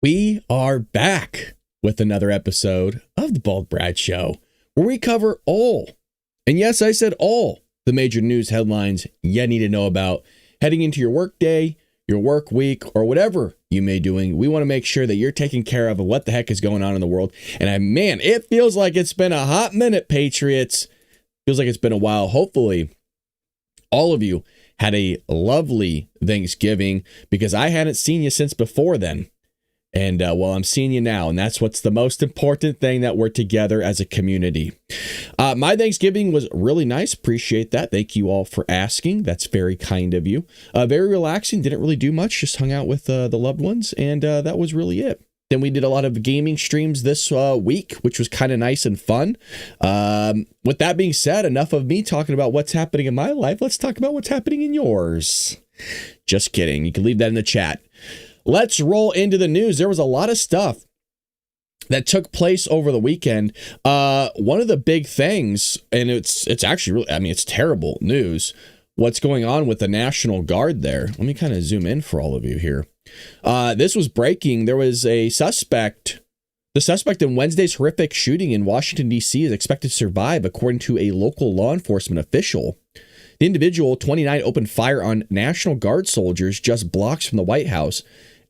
We are back with another episode of the Bald Brad Show, where we cover all, and yes, I said all, the major news headlines you need to know about heading into your work day, your work week, or whatever you may be doing. We want to make sure that you're taking care of what the heck is going on in the world. And man, it feels like it's been a hot minute, Patriots. Feels like it's been a while. Hopefully, all of you had a lovely Thanksgiving, because I hadn't seen you since before then. And well, I'm seeing you now, and that's what's the most important thing, that we're together as a community. My Thanksgiving was really nice. Appreciate that. Thank you all for asking. That's very kind of you. Very relaxing. Didn't really do much. Just hung out with the loved ones, and that was really it. Then we did a lot of gaming streams this week, which was kind of nice and fun. With that being said, enough of me talking about what's happening in my life. Let's talk about what's happening in yours. Just kidding. You can leave that in the chat. Let's roll into the news. There was a lot of stuff that took place over the weekend. One of the big things, and it's actually really, it's terrible news, what's going on with the National Guard there. Let me kind of zoom in for all of you here. This was breaking. There was a suspect. The suspect in Wednesday's horrific shooting in Washington, D.C. is expected to survive, according to a local law enforcement official. The individual, 29, opened fire on National Guard soldiers just blocks from the White House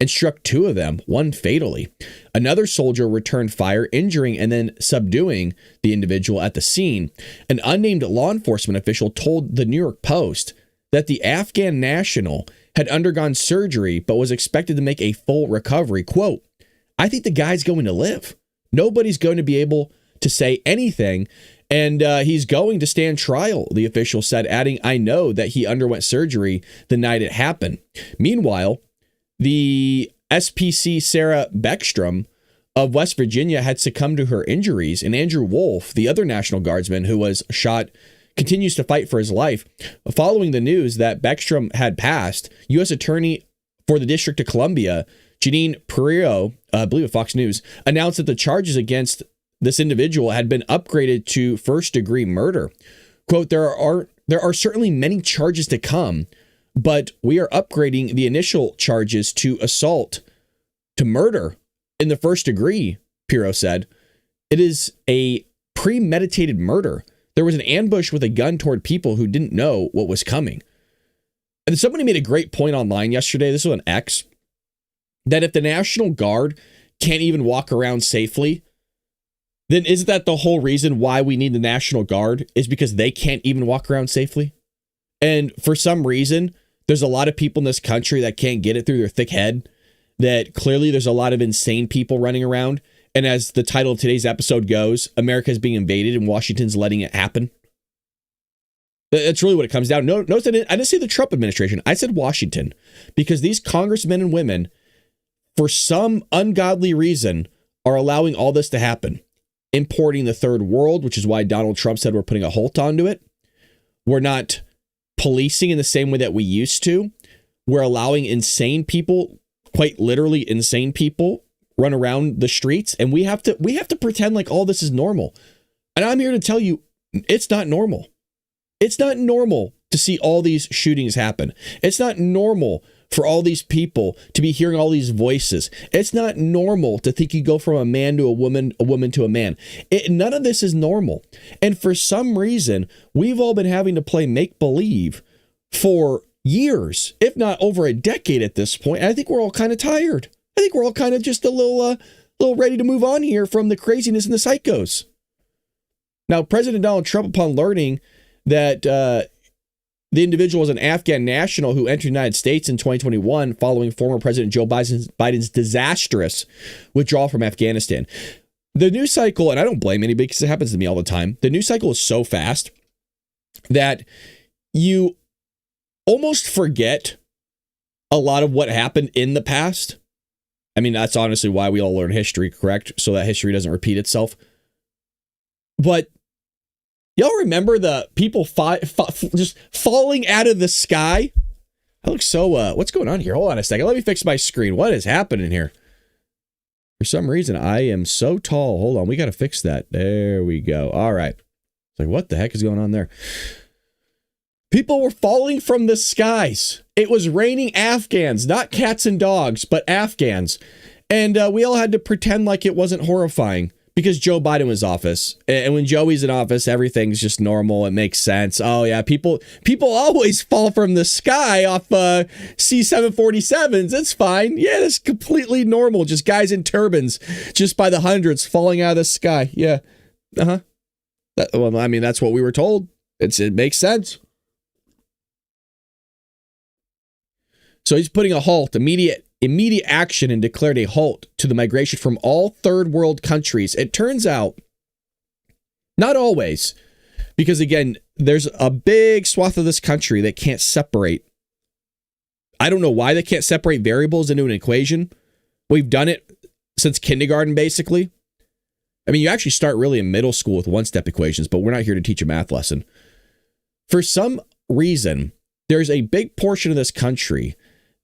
and struck two of them, one fatally. Another soldier returned fire, injuring and then subduing the individual at the scene. An unnamed law enforcement official told the New York Post that the Afghan national had undergone surgery but was expected to make a full recovery. Quote, "I think the guy's going to live. Nobody's going to be able to say anything, and he's going to stand trial," the official said, adding, "I know that he underwent surgery the night it happened." Meanwhile, the SPC Sarah Beckstrom of West Virginia had succumbed to her injuries, and Andrew Wolf, the other National Guardsman who was shot, continues to fight for his life. Following the news that Beckstrom had passed, U.S. Attorney for the District of Columbia, Janine Perillo, I believe at Fox News, announced that the charges against this individual had been upgraded to first-degree murder. Quote, there are certainly many charges to come, but we are upgrading the initial charges to assault to murder in the first degree, Pirro said. It is a premeditated murder. There was an ambush with a gun toward people who didn't know what was coming. And somebody made a great point online yesterday, this was on X, that if the National Guard can't even walk around safely, then isn't that the whole reason why we need the National Guard, is because they can't even walk around safely? And for some reason, there's a lot of people in this country that can't get it through their thick head, that clearly there's a lot of insane people running around. And as the title of today's episode goes, America is being invaded and Washington's letting it happen. That's really what it comes down. Notice I didn't say the Trump administration. I said Washington, because these congressmen and women, for some ungodly reason, are allowing all this to happen. Importing the third world, which is why Donald Trump said we're putting a halt onto it. We're not policing in the same way that we used to. We're allowing insane people, quite literally insane people, run around the streets, and we have to pretend like all this is normal. And I'm here to tell you, it's not normal. It's not normal to see all these shootings happen. It's not normal for all these people to be hearing all these voices. It's not normal to think you go from a man to a woman to a man. None of this is normal. And for some reason, we've all been having to play make-believe for years, if not over a decade at this point. And I think we're all kind of tired. I think we're all kind of just a little ready to move on here from the craziness and the psychos. Now, President Donald Trump, upon learning that the individual was an Afghan national who entered the United States in 2021 following former President Joe Biden's disastrous withdrawal from Afghanistan. The news cycle, and I don't blame anybody because it happens to me all the time, the news cycle is so fast that you almost forget a lot of what happened in the past. I mean, that's honestly why we all learn history, correct? So that history doesn't repeat itself. But y'all remember the people just falling out of the sky? I look so, what's going on here? Hold on a second. Let me fix my screen. What is happening here? For some reason, I am so tall. Hold on. We got to fix that. There we go. All right. It's like, what the heck is going on there? People were falling from the skies. It was raining Afghans, not cats and dogs, but Afghans. And we all had to pretend like it wasn't horrifying because Joe Biden was in office. And when Joey's in office, everything's just normal. It makes sense. Oh, yeah, people always fall from the sky off C-747s. It's fine. Yeah, that's completely normal. Just guys in turbans just by the hundreds falling out of the sky. Yeah. Uh-huh. Well, I mean, that's what we were told. It makes sense. So he's putting a halt, immediate action, and declared a halt to the migration from all third world countries. It turns out, not always, because again, there's a big swath of this country that can't separate. I don't know why they can't separate variables into an equation. We've done it since kindergarten, basically. I mean, you actually start really in middle school with one-step equations, but we're not here to teach a math lesson. For some reason, there's a big portion of this country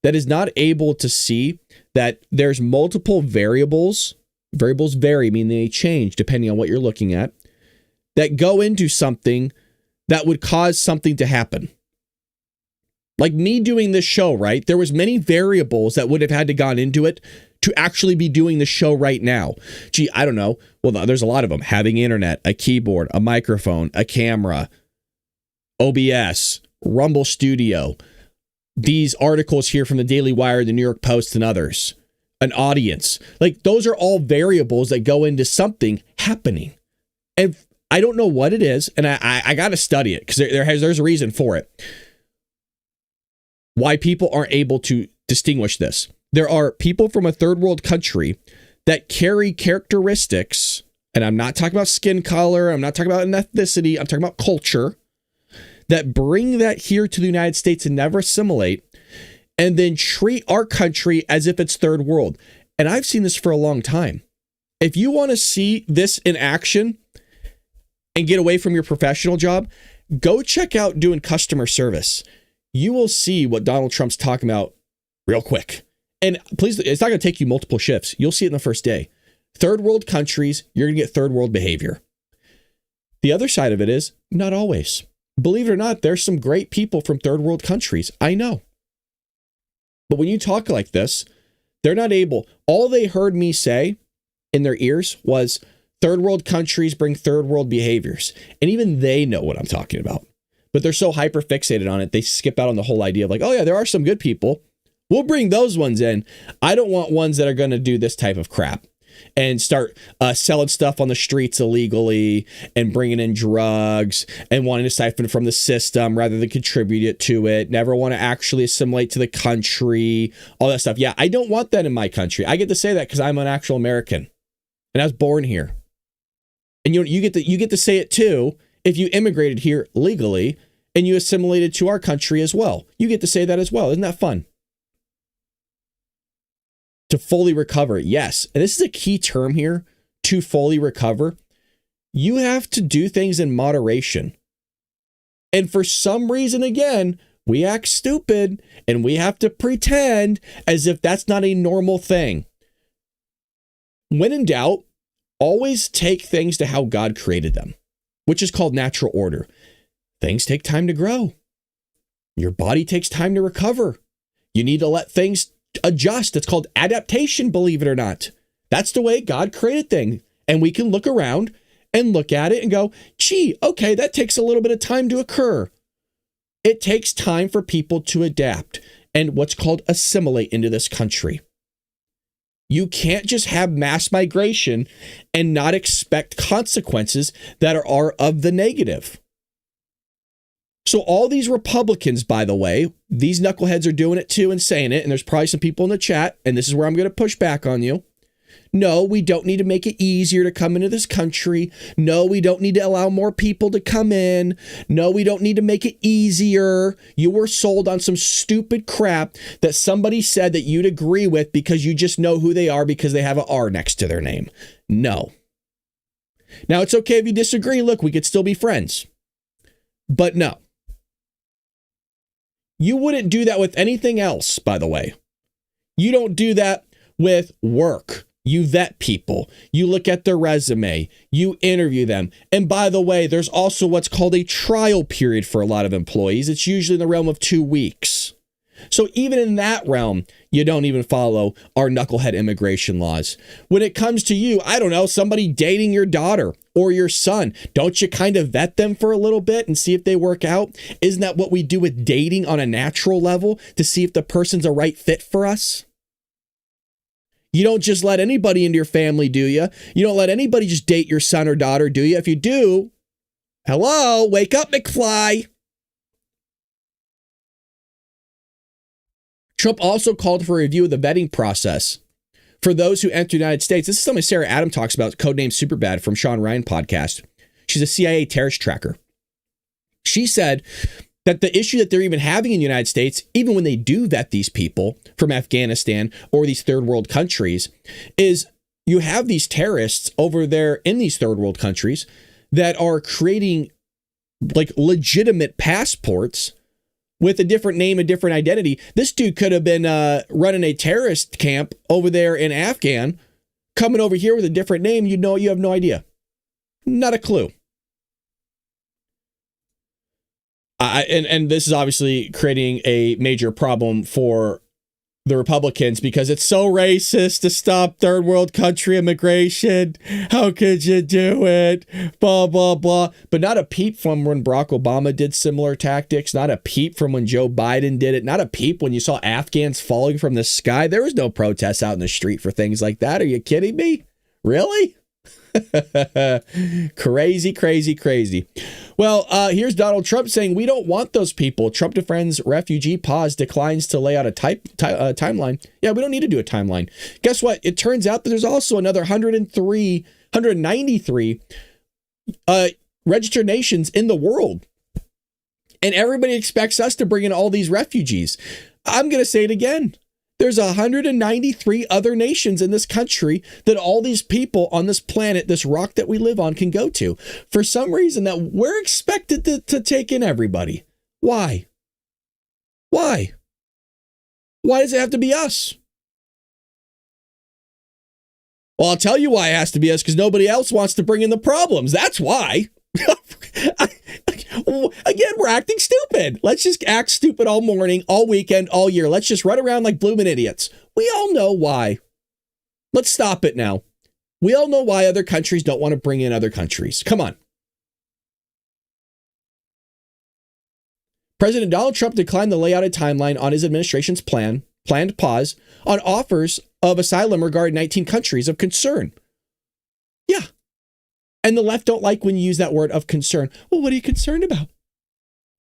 that is not able to see that there's multiple variables. Variables vary, meaning they change depending on what you're looking at, that go into something that would cause something to happen. Like me doing this show, right? There was many variables that would have had to gone into it to actually be doing the show right now. Gee, I don't know. Well, there's a lot of them. Having internet, a keyboard, a microphone, a camera, OBS, Rumble Studio, these articles here from the Daily Wire, the New York Post, and others, an audience. Like, those are all variables that go into something happening. And I don't know what it is, and I got to study it because there's a reason for it. Why people aren't able to distinguish this. There are people from a third world country that carry characteristics, and I'm not talking about skin color, I'm not talking about ethnicity, I'm talking about culture, that bring that here to the United States and never assimilate, and then treat our country as if it's third world. And I've seen this for a long time. If you want to see this in action and get away from your professional job, go check out doing customer service. You will see what Donald Trump's talking about real quick. And please, it's not going to take you multiple shifts. You'll see it in the first day. Third world countries, you're going to get third world behavior. The other side of it is not always. Believe it or not, there's some great people from third world countries. I know. But when you talk like this, they're not able. All they heard me say in their ears was third world countries bring third world behaviors. And even they know what I'm talking about. But they're so hyper fixated on it, they skip out on the whole idea of like, oh yeah, there are some good people. We'll bring those ones in. I don't want ones that are going to do this type of crap and start selling stuff on the streets illegally and bringing in drugs and wanting to siphon from the system rather than contribute it to it. Never want to actually assimilate to the country, all that stuff. Yeah, I don't want that in my country. I get to say that because I'm an actual American and I was born here. And you get to say it too if you immigrated here legally and you assimilated to our country as well. You get to say that as well. Isn't that fun? To fully recover, yes. And this is a key term here, to fully recover. You have to do things in moderation. And for some reason, again, we act stupid and we have to pretend as if that's not a normal thing. When in doubt, always take things to how God created them, which is called natural order. Things take time to grow. Your body takes time to recover. You need to let things adjust. It's called adaptation, believe it or not. That's the way God created things. And we can look around and look at it and go, gee, okay, that takes a little bit of time to occur. It takes time for people to adapt and what's called assimilate into this country. You can't just have mass migration and not expect consequences that are of the negative. So all these Republicans, by the way, these knuckleheads are doing it too and saying it. And there's probably some people in the chat, and this is where I'm going to push back on you. No, we don't need to make it easier to come into this country. No, we don't need to allow more people to come in. No, we don't need to make it easier. You were sold on some stupid crap that somebody said that you'd agree with because you just know who they are because they have an R next to their name. No. Now, it's okay if you disagree. Look, we could still be friends. But no. You wouldn't do that with anything else, by the way. You don't do that with work. You vet people. You look at their resume. You interview them. And by the way, there's also what's called a trial period for a lot of employees. It's usually in the realm of 2 weeks. So even in that realm, you don't even follow our knucklehead immigration laws. When it comes to you, I don't know, somebody dating your daughter or your son, don't you kind of vet them for a little bit and see if they work out? Isn't that what we do with dating on a natural level to see if the person's a right fit for us? You don't just let anybody into your family, do you? You don't let anybody just date your son or daughter, do you? If you do, hello, wake up, McFly. Trump also called for a review of the vetting process for those who enter the United States. This is something Sarah Adam talks about, codename Superbad from Sean Ryan podcast. She's a CIA terrorist tracker. She said that the issue that they're even having in the United States, even when they do vet these people from Afghanistan or these third world countries, is you have these terrorists over there in these third world countries that are creating like legitimate passports with a different name, a different identity. This dude could have been running a terrorist camp over there in Afghan, coming over here with a different name. You have no idea. Not a clue. And this is obviously creating a major problem for the Republicans because it's so racist to stop third world country immigration. How could you do it? Blah, blah, blah. But not a peep from when Barack Obama did similar tactics. Not a peep from when Joe Biden did it. Not a peep when you saw Afghans falling from the sky. There was no protests out in the street for things like that. Are you kidding me? Really? Crazy, crazy, crazy. Well, here's Donald Trump saying we don't want those people. Trump defends refugee pause, declines to lay out a timeline. Yeah, we don't need to do a timeline. Guess what? It turns out that there's also another 193 registered nations in the world. And everybody expects us to bring in all these refugees. I'm going to say it again. There's 193 other nations in this country that all these people on this planet, this rock that we live on, can go to. For some reason that we're expected to take in everybody. Why? Why? Why does it have to be us? Well, I'll tell you why it has to be us, because nobody else wants to bring in the problems. That's why. Again, we're acting stupid. Let's just act stupid all morning, all weekend, all year. Let's just run around like blooming idiots. We all know why. Let's stop it now. We all know why other countries don't want to bring in other countries. Come on. President Donald Trump declined to lay out a timeline on his administration's planned pause on offers of asylum regarding 19 countries of concern. Yeah. And the left don't like when you use that word of concern. Well, what are you concerned about?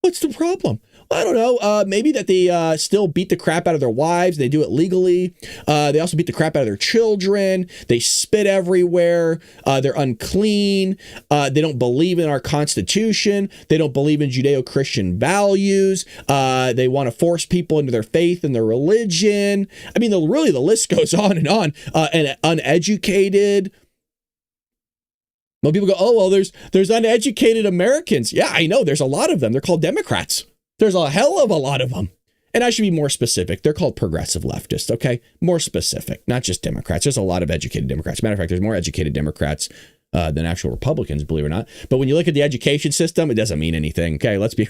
What's the problem? Well, I don't know. Maybe that they still beat the crap out of their wives. They do it legally. They also beat the crap out of their children. They spit everywhere. They're unclean. They don't believe in our Constitution. They don't believe in Judeo-Christian values. They want to force people into their faith and their religion. I mean, the list goes on. And uneducated. Well, people go, oh, well, there's uneducated Americans. Yeah, I know. There's a lot of them. They're called Democrats. There's a hell of a lot of them. And I should be more specific. They're called progressive leftists, okay? More specific, not just Democrats. There's a lot of educated Democrats. Matter of fact, there's more educated Democrats than actual Republicans, believe it or not. But when you look at the education system, it doesn't mean anything. Okay, let's be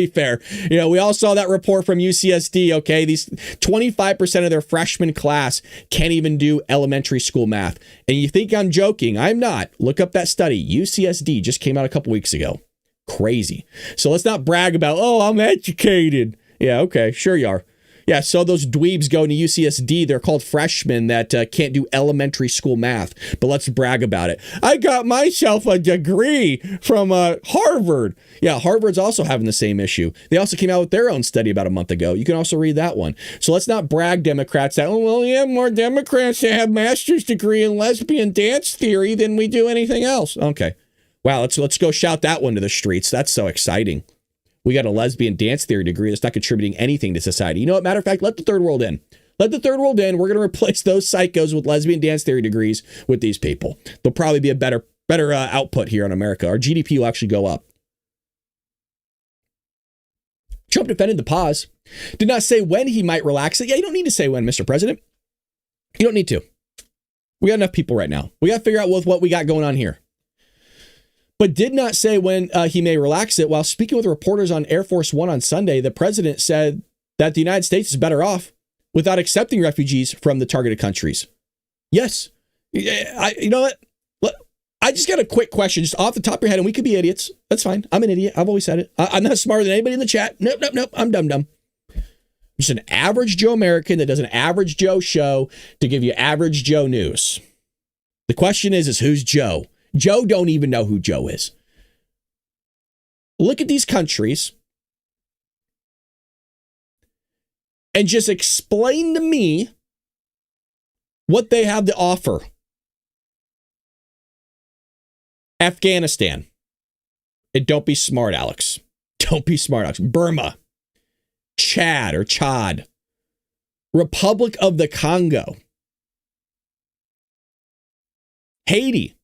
fair. You know, we all saw that report from UCSD. Okay, these 25% of their freshman class can't even do elementary school math. And you think I'm joking? I'm not. Look up that study. UCSD just came out a couple weeks ago. Crazy. So let's not brag about, oh, I'm educated. Yeah, okay, sure you are. Yeah, so those dweebs going to UCSD, they're called freshmen that can't do elementary school math. But let's brag about it. I got myself a degree from Harvard. Yeah, Harvard's also having the same issue. They also came out with their own study about a month ago. You can also read that one. So let's not brag, Democrats, that, oh, well, we have more Democrats that have master's degree in lesbian dance theory than we do anything else. Okay. Wow, let's go shout that one to the streets. That's so exciting. We got a lesbian dance theory degree that's not contributing anything to society. You know what? Matter of fact, let the third world in. Let the third world in. We're going to replace those psychos with lesbian dance theory degrees with these people. There'll probably be a better output here in America. Our GDP will actually go up. Trump defended the pause. Did not say when he might relax it. Yeah, you don't need to say when, Mr. President. You don't need to. We got enough people right now. We got to figure out what we got going on here. But did not say when he may relax it. While speaking with reporters on Air Force One on Sunday, the president said that the United States is better off without accepting refugees from the targeted countries. Yes. You know what? I just got a quick question just off the top of your head, and we could be idiots. That's fine. I'm an idiot. I've always said it. I'm not smarter than anybody in the chat. Nope. I'm dumb. Just an average Joe American that does an average Joe show to give you average Joe news. The question is who's Joe? Joe don't even know who Joe is. Look at these countries and just explain to me what they have to offer. Afghanistan. And don't be smart, Alex. Don't be smart, Alex. Burma. Chad or Chad. Republic of the Congo. Haiti.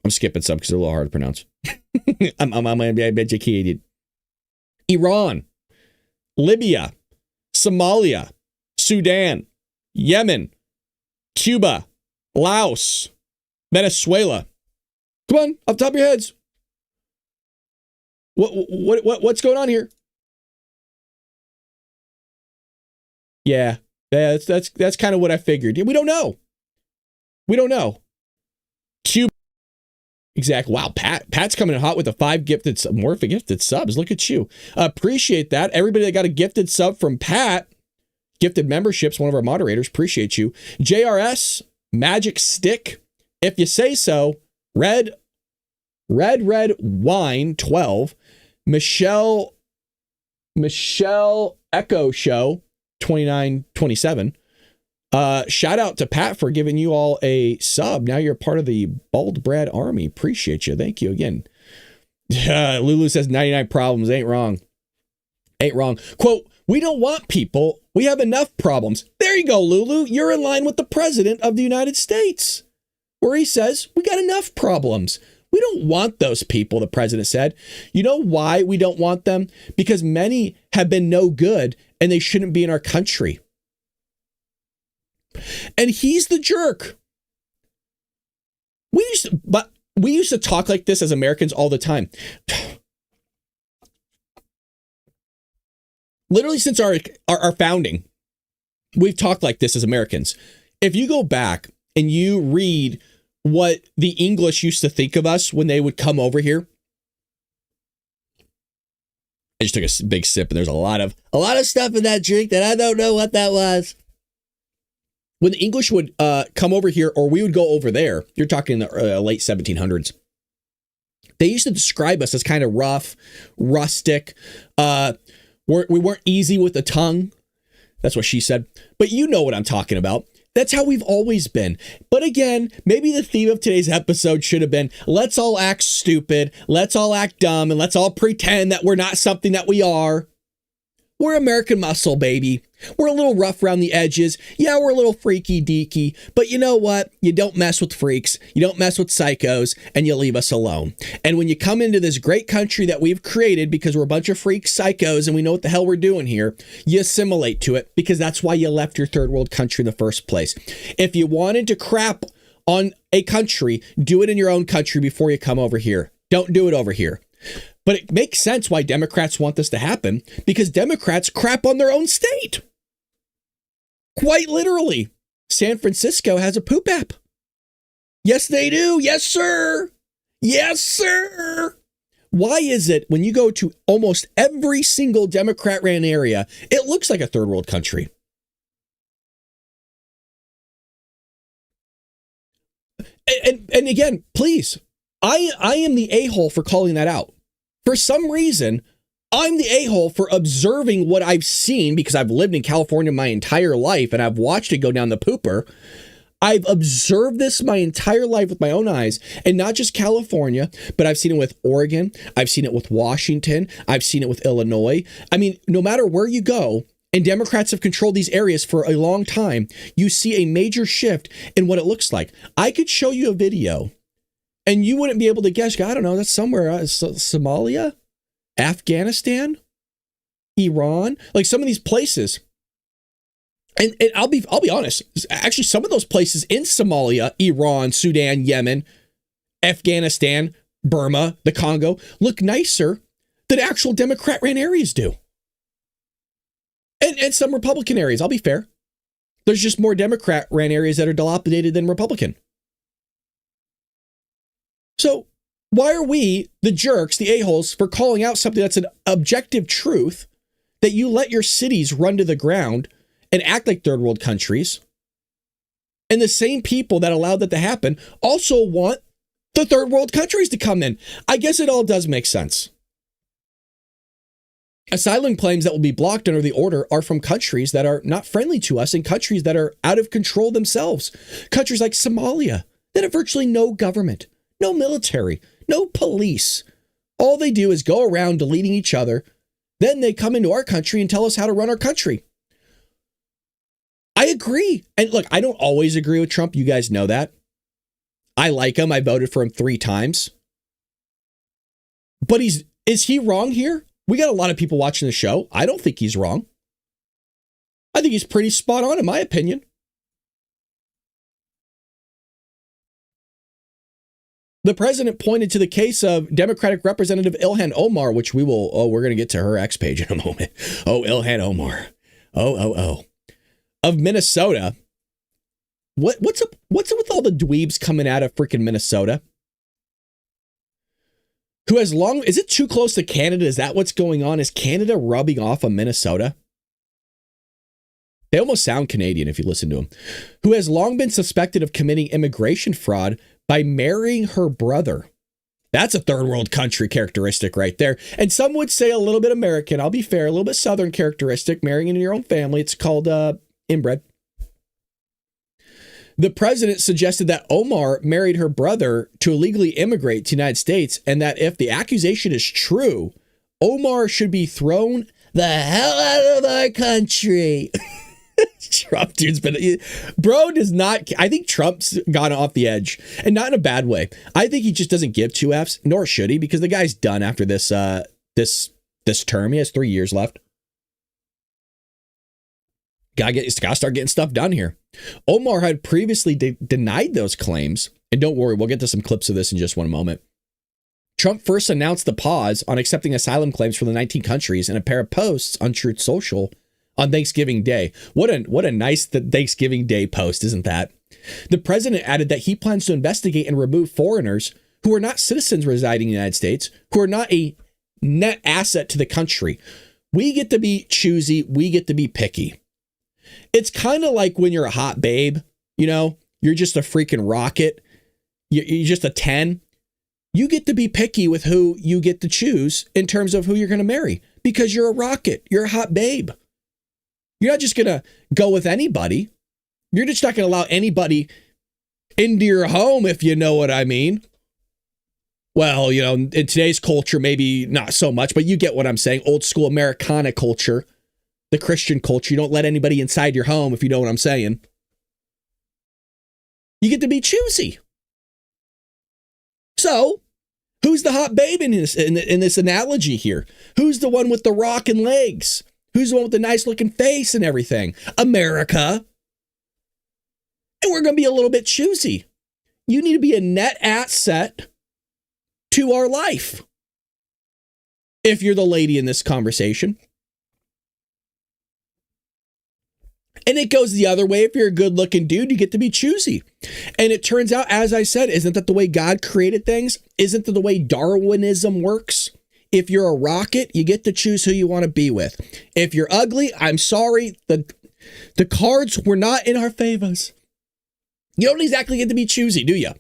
I'm skipping some because they're a little hard to pronounce. I'm educated. Iran. Libya. Somalia. Sudan. Yemen. Cuba. Laos. Venezuela. Come on, off the top of your heads. What's going on here? Yeah, that's kind of what I figured. We don't know. Cuba. Exactly. Wow, Pat's coming in hot with the 5 gifted subs. Look at you. Appreciate that. Everybody that got a gifted sub from Pat, gifted memberships, one of our moderators, appreciate you. JRS, Magic Stick, if you say so. Red Wine 12, Michelle Echo Show 2927. Shout out to Pat for giving you all a sub. Now you're part of the Bald Brad Army. Appreciate you. Thank you again. Lulu says 99 problems. Ain't wrong. Quote, we don't want people. We have enough problems. There you go, Lulu. You're in line with the president of the United States, where he says we got enough problems. We don't want those people, the president said. You know why we don't want them? Because many have been no good and they shouldn't be in our country. And he's the jerk. We used to talk like this as Americans all the time. Literally since our founding, we've talked like this as Americans. If you go back and you read what the English used to think of us when they would come over here. I just took a big sip and there's a lot of stuff in that drink that I don't know what that was. When the English would come over here, or we would go over there, you're talking the late 1700s. They used to describe us as kind of rough, rustic. We weren't easy with the tongue. That's what she said. But you know what I'm talking about. That's how we've always been. But again, maybe the theme of today's episode should have been, let's all act stupid, let's all act dumb, and let's all pretend that we're not something that we are. We're American muscle, baby. We're a little rough around the edges. Yeah, we're a little freaky deaky. But you know what? You don't mess with freaks. You don't mess with psychos, and you leave us alone. And when you come into this great country that we've created because we're a bunch of freak psychos and we know what the hell we're doing here, you assimilate to it because that's why you left your third world country in the first place. If you wanted to crap on a country, do it in your own country before you come over here. Don't do it over here. But it makes sense why Democrats want this to happen, because Democrats crap on their own state. Quite literally. San Francisco has a poop app. Yes, they do. Yes, sir. Yes, sir. Why is it when you go to almost every single Democrat ran area, it looks like a third world country? And again, please, I am the a-hole for calling that out. For some reason, I'm the a-hole for observing what I've seen because I've lived in California my entire life and I've watched it go down the pooper. I've observed this my entire life with my own eyes, and not just California, but I've seen it with Oregon. I've seen it with Washington. I've seen it with Illinois. I mean, no matter where you go, and Democrats have controlled these areas for a long time, you see a major shift in what it looks like. I could show you a video and you wouldn't be able to guess. I don't know. That's somewhere. Somalia, Afghanistan, Iran, like some of these places. And I'll be honest. Actually, some of those places in Somalia, Iran, Sudan, Yemen, Afghanistan, Burma, the Congo look nicer than actual Democrat ran areas do. And some Republican areas. I'll be fair. There's just more Democrat ran areas that are dilapidated than Republican. So why are we the jerks, the a-holes, for calling out something that's an objective truth that you let your cities run to the ground and act like third world countries? And the same people that allowed that to happen also want the third world countries to come in. I guess it all does make sense. Asylum claims that will be blocked under the order are from countries that are not friendly to us and countries that are out of control themselves. Countries like Somalia that have virtually no government, no military, no police. All they do is go around deleting each other. Then they come into our country and tell us how to run our country. I agree. And look, I don't always agree with Trump. You guys know that. I like him. I voted for him 3 times. But is he wrong here? We got a lot of people watching the show. I don't think he's wrong. I think he's pretty spot on, in my opinion. The president pointed to the case of Democratic Representative Ilhan Omar, which we're going to get to her X page in a moment. Oh, Ilhan Omar. Oh. Of Minnesota. What's up with all the dweebs coming out of freaking Minnesota? Who has long, is it too close to Canada? Is that what's going on? Is Canada rubbing off on Minnesota? They almost sound Canadian if you listen to them. Who has long been suspected of committing immigration fraud by marrying her brother. That's a third world country characteristic right there. And some would say a little bit American. I'll be fair, a little bit Southern characteristic, marrying into your own family. It's called inbred. The president suggested that Omar married her brother to illegally immigrate to the United States, and that if the accusation is true, Omar should be thrown the hell out of our country. Trump, dude's been, bro does not, I think Trump's gone off the edge, and not in a bad way. I think he just doesn't give 2 Fs, nor should he, because the guy's done after this term. He has 3 years left. Gotta start getting stuff done here. Omar had previously denied those claims. And don't worry, we'll get to some clips of this in just one moment. Trump first announced the pause on accepting asylum claims from the 19 countries in a pair of posts on Truth Social on Thanksgiving Day. What a nice Thanksgiving Day post, isn't that? The president added that he plans to investigate and remove foreigners who are not citizens residing in the United States, who are not a net asset to the country. We get to be choosy. We get to be picky. It's kind of like when you're a hot babe, you know, you're just a freaking rocket. You're just a 10. You get to be picky with who you get to choose in terms of who you're going to marry, because you're a rocket. You're a hot babe. You're not just going to go with anybody. You're just not going to allow anybody into your home, if you know what I mean. Well, you know, in today's culture, maybe not so much, but you get what I'm saying. Old school Americana culture. The Christian culture, you don't let anybody inside your home, if you know what I'm saying. You get to be choosy. So, who's the hot babe in this analogy here? Who's the one with the rockin' legs? Who's the one with the nice looking face and everything? America. And we're going to be a little bit choosy. You need to be a net asset to our life. If you're the lady in this conversation. And it goes the other way. If you're a good looking dude, you get to be choosy. And it turns out, as I said, isn't that the way God created things? Isn't that the way Darwinism works? If you're a rocket, you get to choose who you want to be with. If you're ugly, I'm sorry, the cards were not in our favors. You don't exactly get to be choosy, do you?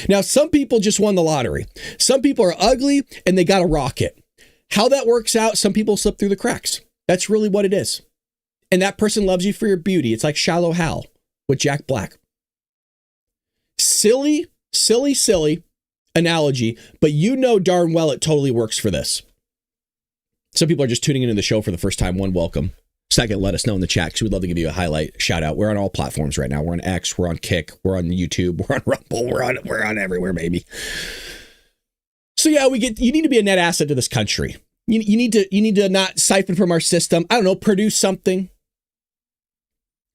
Now, some people just won the lottery. Some people are ugly and they got a rocket. How that works out, some people slip through the cracks. That's really what it is. And that person loves you for your beauty. It's like Shallow Hal with Jack Black. Silly analogy, but you know darn well it totally works for this. Some people are just tuning into the show for the first time. One, welcome. Second, let us know in the chat, because we'd love to give you a highlight shout out. We're on all platforms right now. We're on X, we're on Kick, we're on YouTube, we're on Rumble, we're on everywhere, baby. So yeah, you need to be a net asset to this country. You need to not siphon from our system. I don't know, produce something.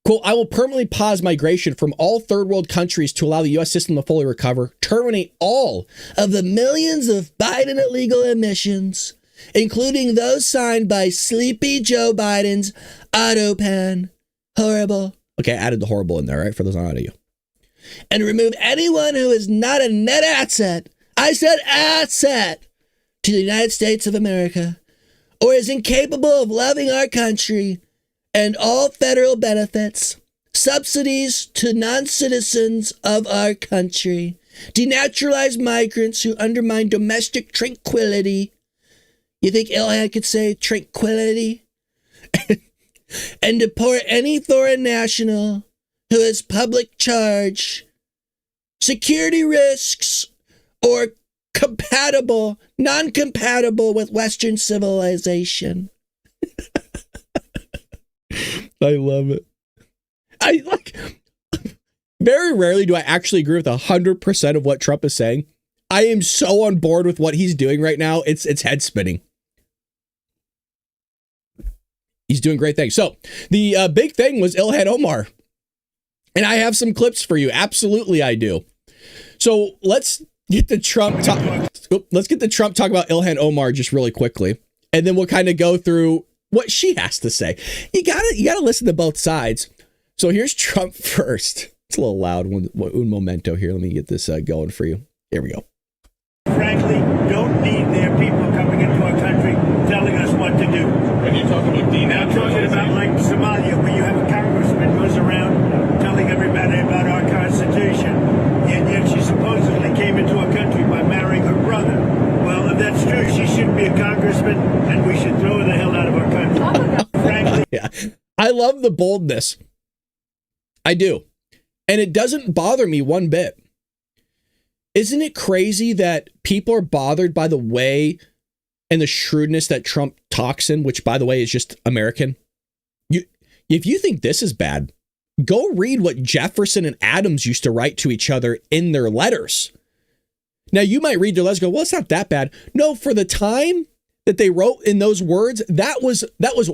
Quote, I will permanently pause migration from all third world countries to allow the U.S. system to fully recover, terminate all of the millions of Biden illegal admissions, including those signed by sleepy Joe Biden's autopan. Horrible, Okay, I added the horrible in there, right, for those on audio. And remove anyone who is not a net asset. I said asset to the United States of America, or is incapable of loving our country and all federal benefits, subsidies to non-citizens of our country, denaturalize migrants who undermine domestic tranquility. You think Ilhan could say tranquility? And deport any foreign national who is public charge, security risks, or non-compatible with Western civilization. I love it. Very rarely do I actually agree with 100% of what Trump is saying. I am so on board with what he's doing right now. It's head spinning. He's doing great things. So the big thing was Ilhan Omar. And I have some clips for you. Absolutely, I do. So let's get the Trump talk. Let's get the Trump talk about Ilhan Omar just really quickly, and then we'll kind of go through what she has to say. You gotta listen to both sides. So here's Trump first. It's a little loud. Un momento here. Let me get this going for you. Here we go. Frankly, don't need their people coming into our country telling us what to do. When you talk about I'm talking about like Somalia, where you have a congressman goes around telling everybody about our Constitution, and yet she supposedly came into our country by marrying her brother. Well, if that's true, she shouldn't be a congressman, and we should throw her the hell out of our country. Frankly. Yeah, I love the boldness. I do. And it doesn't bother me one bit. Isn't it crazy that people are bothered by the way and the shrewdness that Trump talks in, which, by the way, is just American? If you think this is bad, go read what Jefferson and Adams used to write to each other in their letters. Now, you might read their letters and go, well, it's not that bad. No, for the time that they wrote in those words, that was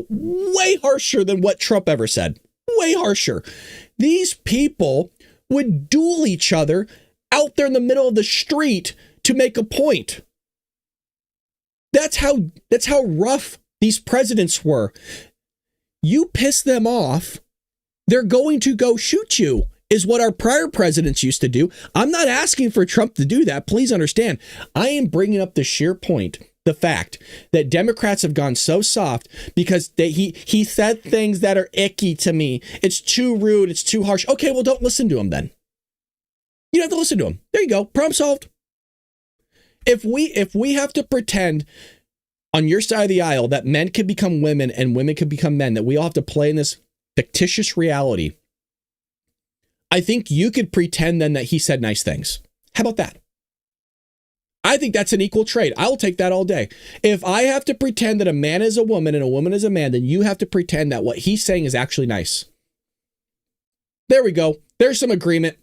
way harsher than what Trump ever said. Way harsher. These people would duel each other out there in the middle of the street to make a point. That's how rough these presidents were. You piss them off, they're going to go shoot you, is what our prior presidents used to do. I'm not asking for Trump to do that. Please understand. I am bringing up the sheer point, the fact that Democrats have gone so soft because he said things that are icky to me. It's too rude. It's too harsh. Okay, well, don't listen to him then. You don't have to listen to him. There you go. Problem solved. If we have to pretend on your side of the aisle that men can become women and women can become men, that we all have to play in this fictitious reality, I think you could pretend then that he said nice things. How about that? I think that's an equal trade. I'll take that all day. If I have to pretend that a man is a woman and a woman is a man, then you have to pretend that what he's saying is actually nice. There we go. There's some agreement.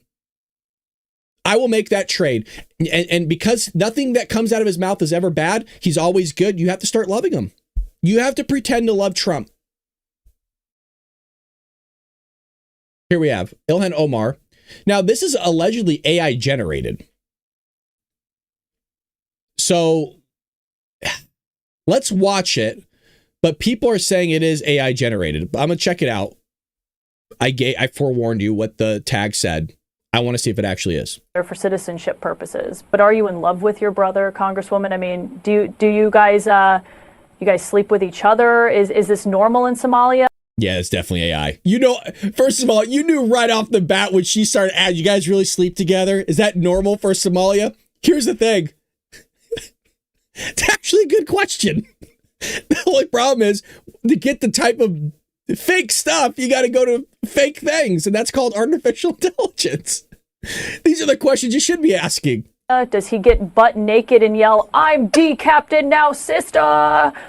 I will make that trade. And because nothing that comes out of his mouth is ever bad, he's always good, you have to start loving him. You have to pretend to love Trump. Here we have Ilhan Omar. Now, this is allegedly AI generated. So let's watch it. But people are saying it is AI generated. I'm going to check it out. I forewarned you what the tag said. I want to see if it actually is. For citizenship purposes. But are you in love with your brother, Congresswoman? I mean, do you guys sleep with each other? Is this normal in Somalia? Yeah, it's definitely AI. You know, first of all, you knew right off the bat when she started, you guys really sleep together? Is that normal for Somalia? Here's the thing. It's actually a good question. The only problem is to get the type of fake stuff, you got to go to fake things, and that's called artificial intelligence. These are the questions you should be asking. Does he get butt naked and yell, "I'm decapted now, sister"?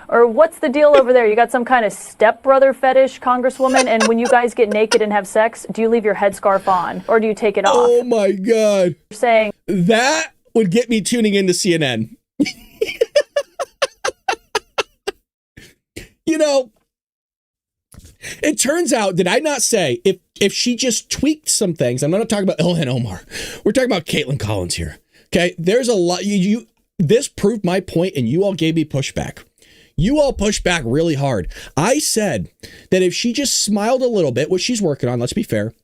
Or what's the deal over there? You got some kind of stepbrother fetish, Congresswoman? And when you guys get naked and have sex, do you leave your headscarf on or do you take it off? Oh my God. You're saying that would get me tuning into CNN. You know, it turns out, did I not say, if she just tweaked some things, I'm not talking about Ilhan Omar. We're talking about Caitlin Collins here. Okay, there's a lot. This proved my point, and you all gave me pushback. You all pushed back really hard. I said that if she just smiled a little bit, which she's working on, let's be fair.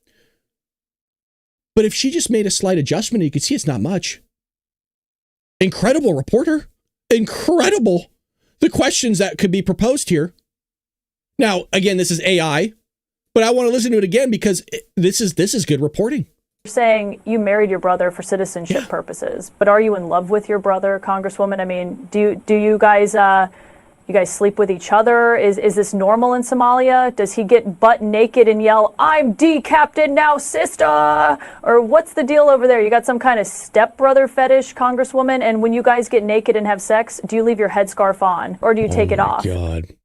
But if she just made a slight adjustment, you could see it's not much. Incredible reporter. Incredible. The questions that could be proposed here. Now, again, this is AI, but I want to listen to it again because this is good reporting. You're saying you married your brother for citizenship purposes, but are you in love with your brother, Congresswoman? I mean, do you guys sleep with each other? Is this normal in Somalia? Does he get butt naked and yell, "I'm D-Captain now, sister"? Or what's the deal over there? You got some kind of stepbrother fetish, Congresswoman? And when you guys get naked and have sex, do you leave your headscarf on or do you take it off? Oh my God.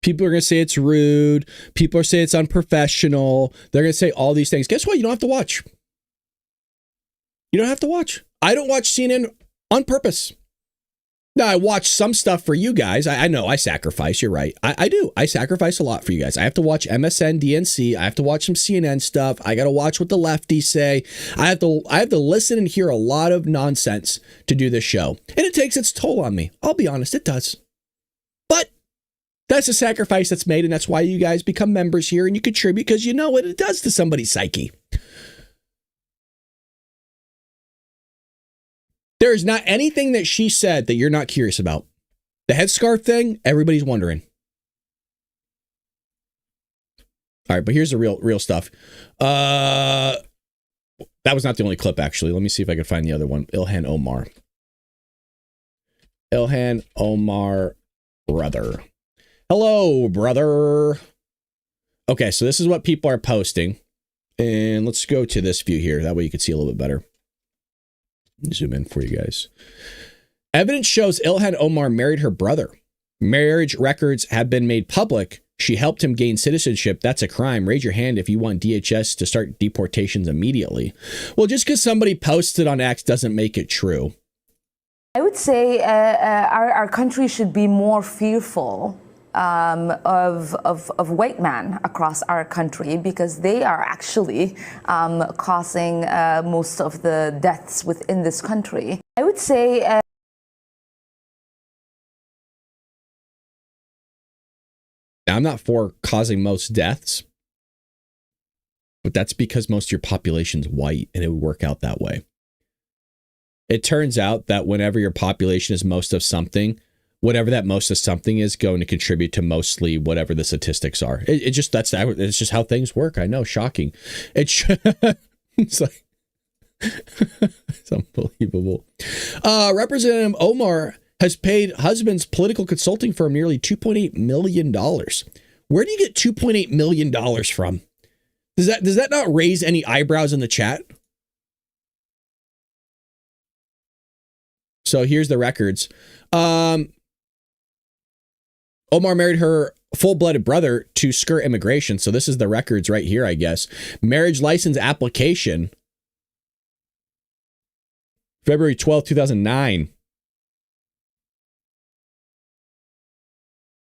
People are going to say it's rude. People are saying it's unprofessional. They're going to say all these things. Guess what? You don't have to watch. You don't have to watch. I don't watch CNN on purpose. Now, I watch some stuff for you guys. I know I sacrifice. You're right. I do. I sacrifice a lot for you guys. I have to watch MSN, DNC. I have to watch some CNN stuff. I got to watch what the lefties say. I have to listen and hear a lot of nonsense to do this show. And it takes its toll on me. I'll be honest, it does. But that's a sacrifice that's made, and that's why you guys become members here and you contribute, because you know what it does to somebody's psyche. There is not anything that she said that you're not curious about. The headscarf thing, everybody's wondering. All right, but here's the real stuff. That was not the only clip, actually. Let me see if I can find the other one. Ilhan Omar. Ilhan Omar, brother. Hello, brother. Okay, so this is what people are posting. And let's go to this view here. That way you can see a little bit better. Zoom in for you guys. Evidence shows Ilhan Omar married her brother. Marriage records have been made public. She helped him gain citizenship. That's a crime. Raise your hand if you want DHS to start deportations immediately. Well, just because somebody posted on X doesn't make it true. I would say our country should be more fearful of white men across our country, because they are actually causing most of the deaths within this country. I would say Now, I'm not for causing most deaths, but that's because most of your population's white, and it would work out that way. It turns out that whenever your population is most of something, whatever that most of something is going to contribute to mostly whatever the statistics are. It's just how things work. I know, shocking. It's like, it's unbelievable. Representative Omar has paid husband's political consulting firm nearly $2.8 million. Where do you get $2.8 million from? Does that not raise any eyebrows in the chat? So here's the records. Omar married her full-blooded brother to skirt immigration. So this is the records right here, I guess. Marriage license application. February 12, 2009.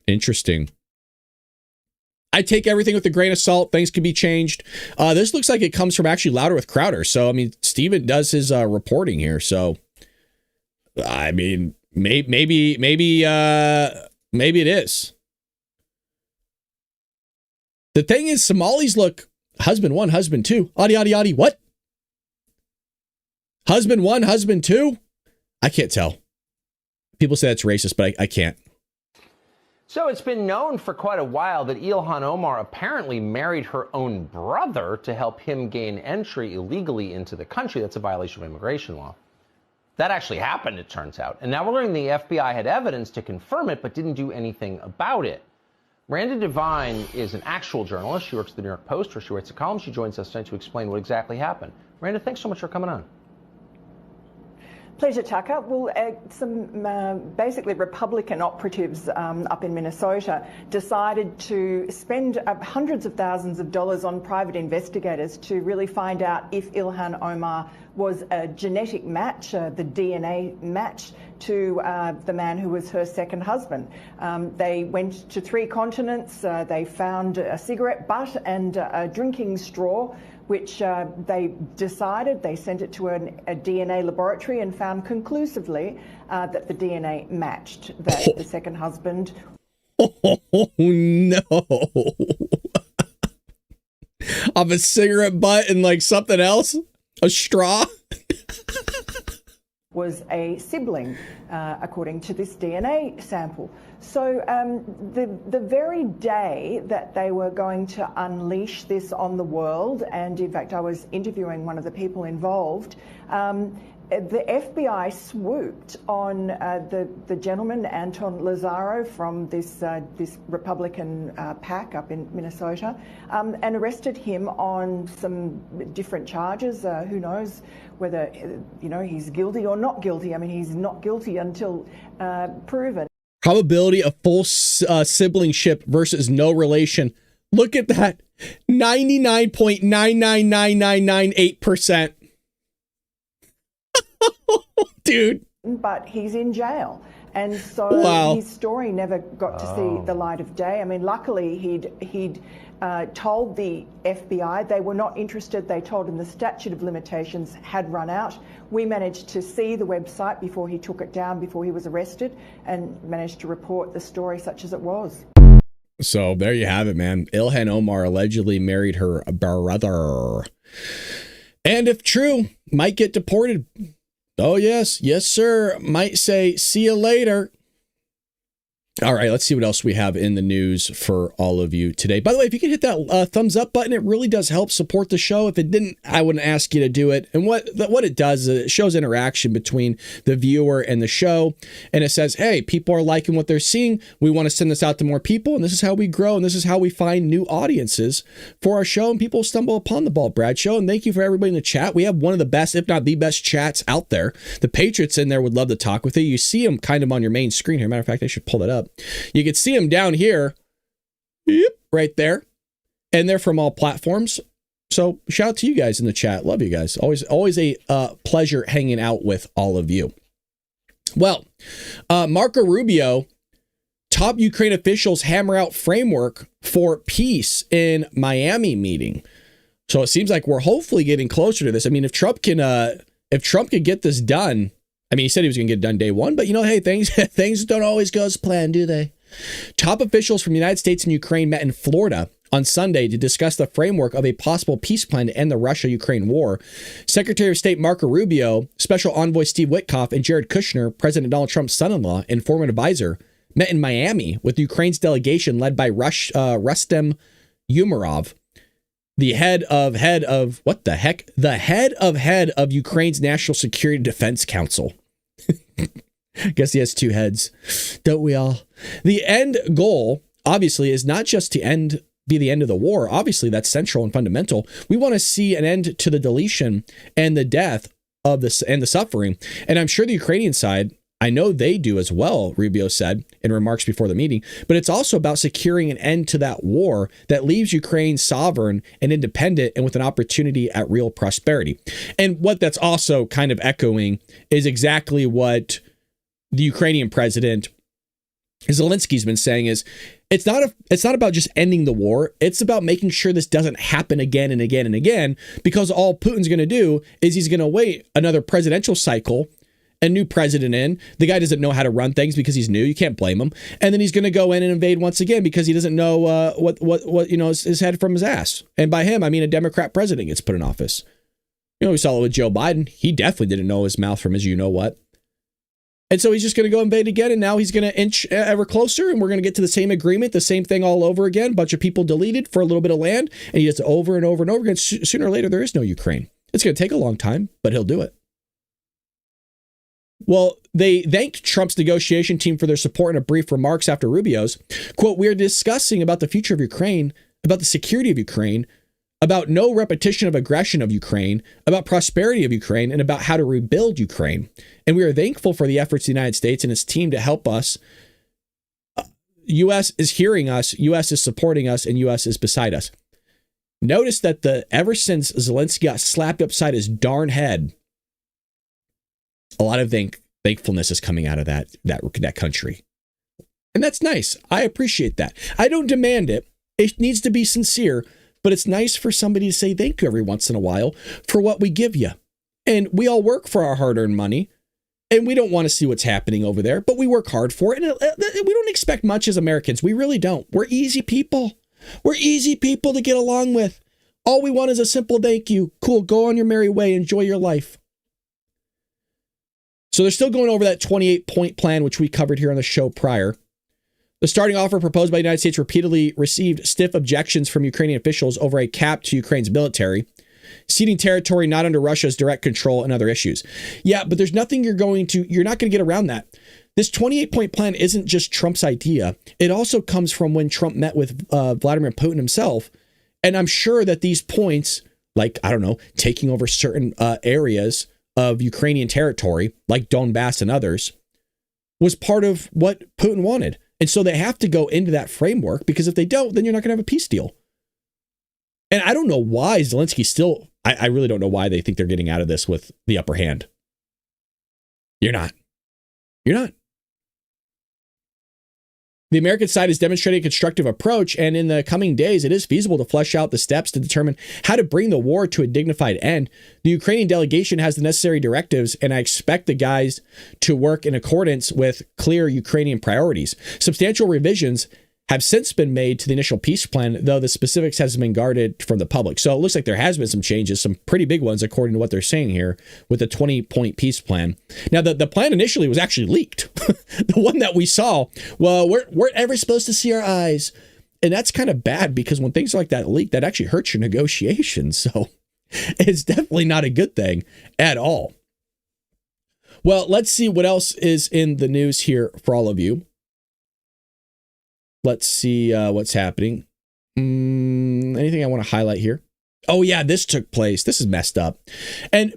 Interesting. I take everything with a grain of salt. Things can be changed. This looks like it comes from actually Louder with Crowder. So, I mean, Steven does his reporting here. So, I mean, maybe it is. The thing is, Somalis look husband one, husband two. Adi. What? Husband one, husband two? I can't tell. People say that's racist, but I can't. So it's been known for quite a while that Ilhan Omar apparently married her own brother to help him gain entry illegally into the country. That's a violation of immigration law. That actually happened, it turns out. And now we're learning the FBI had evidence to confirm it, but didn't do anything about it. Miranda Devine is an actual journalist. She works at the New York Post, where she writes a column. She joins us tonight to explain what exactly happened. Miranda, thanks so much for coming on. Pleasure, Tucker. Well, some basically Republican operatives up in Minnesota decided to spend hundreds of thousands of dollars on private investigators to really find out if Ilhan Omar was a genetic match, the DNA match to the man who was her second husband. They went to 3 continents. They found a cigarette butt and a drinking straw, which they sent it to a DNA laboratory and found conclusively that the DNA matched, that the second husband. Oh, no. Of a cigarette butt and like something else? A straw? Was a sibling, according to this DNA sample. So the very day that they were going to unleash this on the world, and in fact I was interviewing one of the people involved, the FBI swooped on the gentleman, Anton Lazaro, from this Republican PAC up in Minnesota, and arrested him on some different charges. Who knows whether he's guilty or not guilty. I mean, he's not guilty until proven. Probability of full siblingship versus no relation. Look at that. 99.999998%. Dude. But he's in jail. And so his story never got to see the light of day. I mean, luckily he'd told the FBI they were not interested. They told him the statute of limitations had run out. We managed to see the website before he took it down, before he was arrested, and managed to report the story such as it was. So there you have it, man. Ilhan Omar allegedly married her brother. And if true, might get deported. Oh, yes. Yes, sir. Might say, see you later. All right, let's see what else we have in the news for all of you today. By the way, if you can hit that thumbs up button, it really does help support the show. If it didn't, I wouldn't ask you to do it. And what it does is it shows interaction between the viewer and the show. And it says, hey, people are liking what they're seeing. We want to send this out to more people. And this is how we grow. And this is how we find new audiences for our show. And people stumble upon the Bald Brad Show. And thank you for everybody in the chat. We have one of the best, if not the best chats out there. The Patriots in there would love to talk with you. You see them kind of on your main screen here. Matter of fact, I should pull that up. You can see them down here, right there, and they're from all platforms. So shout out to you guys in the chat. Love you guys. Always a pleasure hanging out with all of you. Well, Marco Rubio, top Ukraine officials hammer out framework for peace in Miami meeting. So it seems like we're hopefully getting closer to this. I mean, if Trump could get this done. I mean, he said he was going to get it done day one, but hey, things don't always go as planned, do they? Top officials from the United States and Ukraine met in Florida on Sunday to discuss the framework of a possible peace plan to end the Russia-Ukraine war. Secretary of State Marco Rubio, Special Envoy Steve Witkoff, and Jared Kushner, President Donald Trump's son-in-law and former advisor, met in Miami with Ukraine's delegation led by Rustem Umerov, the head of Ukraine's National Security Defense Council. Guess he has two heads, don't we all? The end goal, obviously, is not just to be the end of the war. Obviously, that's central and fundamental. We want to see an end to the deletion and the death of this and the suffering. And I'm sure the Ukrainian side, I know they do as well, Rubio said in remarks before the meeting, but it's also about securing an end to that war that leaves Ukraine sovereign and independent and with an opportunity at real prosperity. And what that's also kind of echoing is exactly what the Ukrainian president Zelensky's been saying is it's not about just ending the war. It's about making sure this doesn't happen again and again and again, because all Putin's going to do is he's going to wait another presidential cycle, a new president in. The guy doesn't know how to run things because he's new. You can't blame him. And then he's going to go in and invade once again because he doesn't know what is head from his ass. And by him, I mean a Democrat president gets put in office. We saw it with Joe Biden. He definitely didn't know his mouth from his you-know-what. And so he's just going to go invade again, and now he's going to inch ever closer, and we're going to get to the same agreement, the same thing all over again. A bunch of people deleted for a little bit of land, and he does it over and over and over again. Sooner or later, there is no Ukraine. It's going to take a long time, but he'll do it. Well, they thanked Trump's negotiation team for their support in a brief remarks after Rubio's. Quote, "We are discussing about the future of Ukraine, about the security of Ukraine, about no repetition of aggression of Ukraine, about prosperity of Ukraine, and about how to rebuild Ukraine. And we are thankful for the efforts of the United States and its team to help us. U.S. is hearing us, U.S. is supporting us, and U.S. is beside us." Notice that ever since Zelensky got slapped upside his darn head, a lot of think thankfulness is coming out of that country. And that's nice. I appreciate that. I don't demand it. It needs to be sincere, but it's nice for somebody to say thank you every once in a while for what we give you. And we all work for our hard-earned money, and we don't want to see what's happening over there, but we work hard for it. And we don't expect much as Americans. We really don't. We're easy people. We're easy people to get along with. All we want is a simple thank you. Cool. Go on your merry way. Enjoy your life. So they're still going over that 28-point plan, which we covered here on the show prior. The starting offer proposed by the United States repeatedly received stiff objections from Ukrainian officials over a cap to Ukraine's military, ceding territory not under Russia's direct control, and other issues. Yeah, but there's nothing you're not going to get around that. This 28-point plan isn't just Trump's idea. It also comes from when Trump met with Vladimir Putin himself. And I'm sure that these points, like, I don't know, taking over certain areas of Ukrainian territory, like Donbass and others, was part of what Putin wanted. And so they have to go into that framework, because if they don't, then you're not going to have a peace deal. And I don't know why Zelensky still, I really don't know why they think they're getting out of this with the upper hand. You're not. You're not. The American side is demonstrating a constructive approach, and in the coming days, it is feasible to flesh out the steps to determine how to bring the war to a dignified end. The Ukrainian delegation has the necessary directives, and I expect the guys to work in accordance with clear Ukrainian priorities. Substantial revisions have since been made to the initial peace plan, though the specifics has been guarded from the public. So it looks like there has been some changes, some pretty big ones, according to what they're saying here, with the 20-point peace plan. Now, the plan initially was actually leaked. The one that we saw, well, we're ever supposed to see our eyes. And that's kind of bad, because when things like that leak, that actually hurts your negotiations. So it's definitely not a good thing at all. Well, let's see what else is in the news here for all of you. Let's see what's happening. Anything I want to highlight here? Oh, yeah, this took place. This is messed up.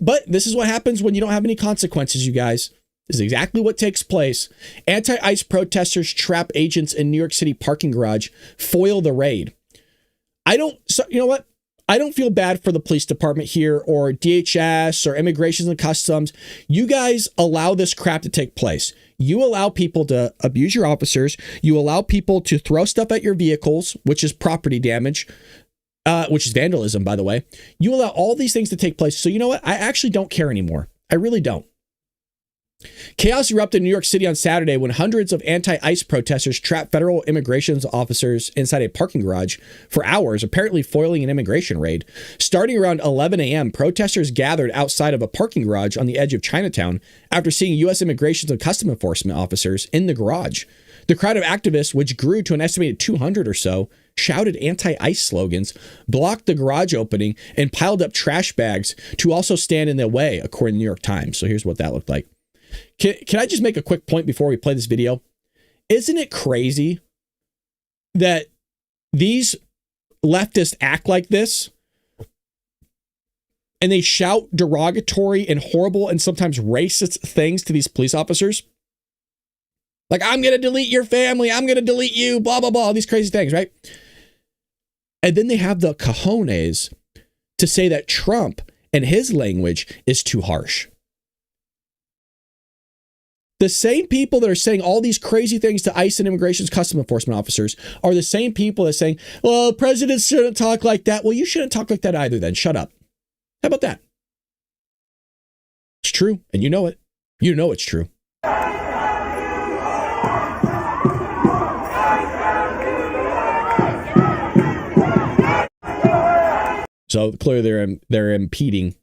But this is what happens when you don't have any consequences, you guys. This is exactly what takes place. Anti-ICE protesters trap agents in New York City parking garage, foil the raid. You know what? I don't feel bad for the police department here, or DHS, or Immigration and Customs. You guys allow this crap to take place. You allow people to abuse your officers. You allow people to throw stuff at your vehicles, which is property damage, which is vandalism, by the way. You allow all these things to take place. So you know what? I actually don't care anymore. I really don't. Chaos erupted in New York City on Saturday when hundreds of anti-ICE protesters trapped federal immigration officers inside a parking garage for hours, apparently foiling an immigration raid. Starting around 11 a.m., protesters gathered outside of a parking garage on the edge of Chinatown after seeing U.S. Immigration and Customs Enforcement officers in the garage. The crowd of activists, which grew to an estimated 200 or so, shouted anti-ICE slogans, blocked the garage opening, and piled up trash bags to also stand in their way, according to the New York Times. So here's what that looked like. Can I just make a quick point before we play this video? Isn't it crazy that these leftists act like this and they shout derogatory and horrible and sometimes racist things to these police officers? Like, I'm going to delete your family. I'm going to delete you, blah, blah, blah, all these crazy things, right? And then they have the cojones to say that Trump and his language is too harsh. The same people that are saying all these crazy things to ICE and Immigration Customs Enforcement officers are the same people that are saying, well, presidents shouldn't talk like that. Well, you shouldn't talk like that either then. Shut up. How about that? It's true, and you know it. You know it's true. So clearly they're impeding.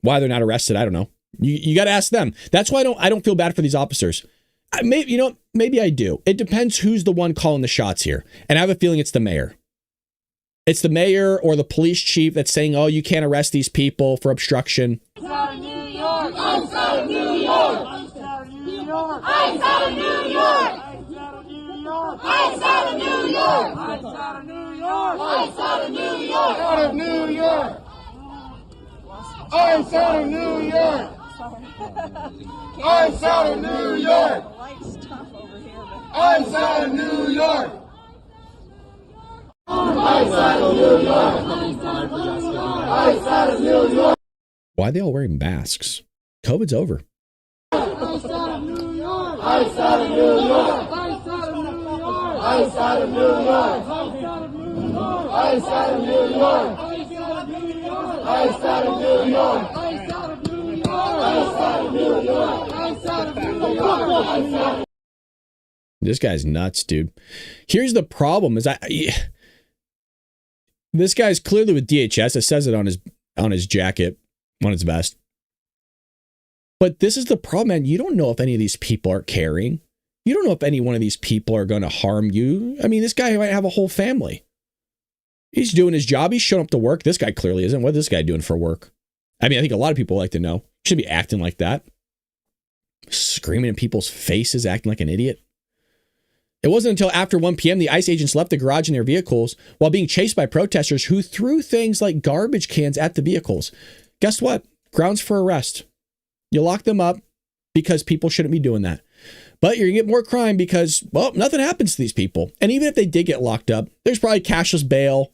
Why they're not arrested, I don't know. You got to ask them. That's why I don't feel bad for these officers. Maybe I do. It depends who's the one calling the shots here. And I have a feeling it's the mayor. It's the mayor or the police chief that's saying, oh, you can't arrest these people for obstruction. Ice out of New York! Ice out of New York! Ice out of New York! Ice out of New York! Ice out of New York! Ice out of New York! Ice out of New York! Out of New York! Ice out of New York! Ice out of New York! Ice out of New York! Ice out of New York! Ice out of New York! Why are they all wearing masks? COVID's over. Ice Ice out of New York. Ice out of New York. Ice out of New York. Ice out of New York. Ice out of New York. Ice out of New York. Ice out of New York. Ice out of New York. This guy's nuts, dude. Here's the problem: this guy's clearly with DHS. It says it on his jacket, on his vest. But this is the problem, man. You don't know if any of these people are caring. You don't know if any one of these people are going to harm you. I mean, this guy might have a whole family. He's doing his job. He's showing up to work. This guy clearly isn't. What is this guy doing for work? I mean, I think a lot of people like to know. Shouldn't be acting like that. Screaming in people's faces, acting like an idiot. It wasn't until after 1 p.m. the ICE agents left the garage in their vehicles while being chased by protesters who threw things like garbage cans at the vehicles. Guess what? Grounds for arrest. You lock them up because people shouldn't be doing that. But you're going to get more crime because, well, nothing happens to these people. And even if they did get locked up, there's probably cashless bail.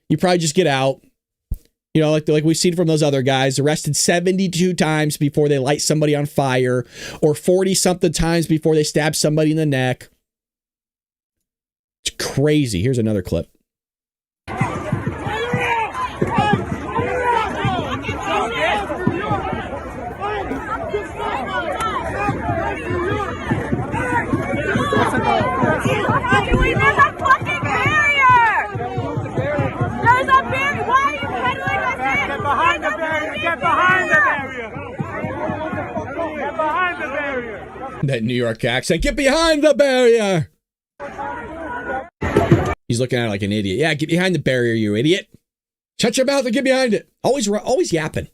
You probably just get out. You know, like we've seen from those other guys, arrested 72 times before they light somebody on fire, or 40-something times before they stab somebody in the neck. It's crazy. Here's another clip. Behind the barrier! Get behind the barrier! Get behind the barrier! That New York accent. Get behind the barrier! He's looking at it like an idiot. Yeah, get behind the barrier, you idiot. Shut your mouth and get behind it. Always yapping.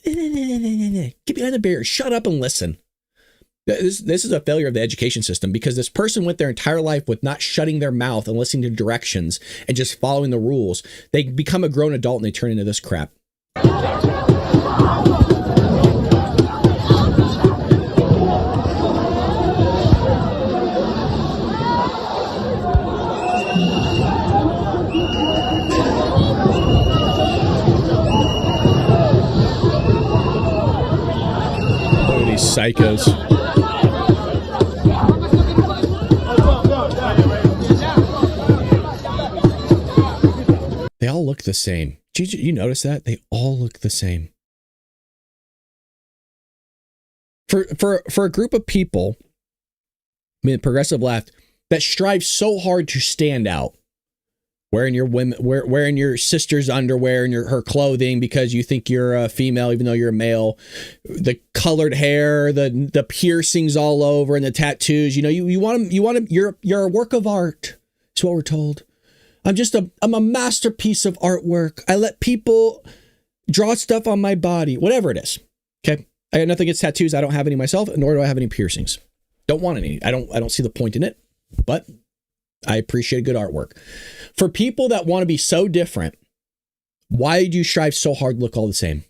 Get behind the barrier. Shut up and listen. This is a failure of the education system because this person went their entire life with not shutting their mouth and listening to directions and just following the rules. They become a grown adult and they turn into this crap. Look at these psychos. They all look the same. Did you notice that? They all look the same. For a group of people, I mean, the progressive left, that strive so hard to stand out, wearing your sister's underwear and her clothing because you think you're a female even though you're a male, the colored hair, the piercings all over and the tattoos. You know, you're a work of art. That's what we're told. I'm a masterpiece of artwork. I let people draw stuff on my body, whatever it is. Okay. I got nothing against tattoos. I don't have any myself, nor do I have any piercings. Don't want any. I don't see the point in it, but I appreciate good artwork. For people that want to be so different, why do you strive so hard to look all the same?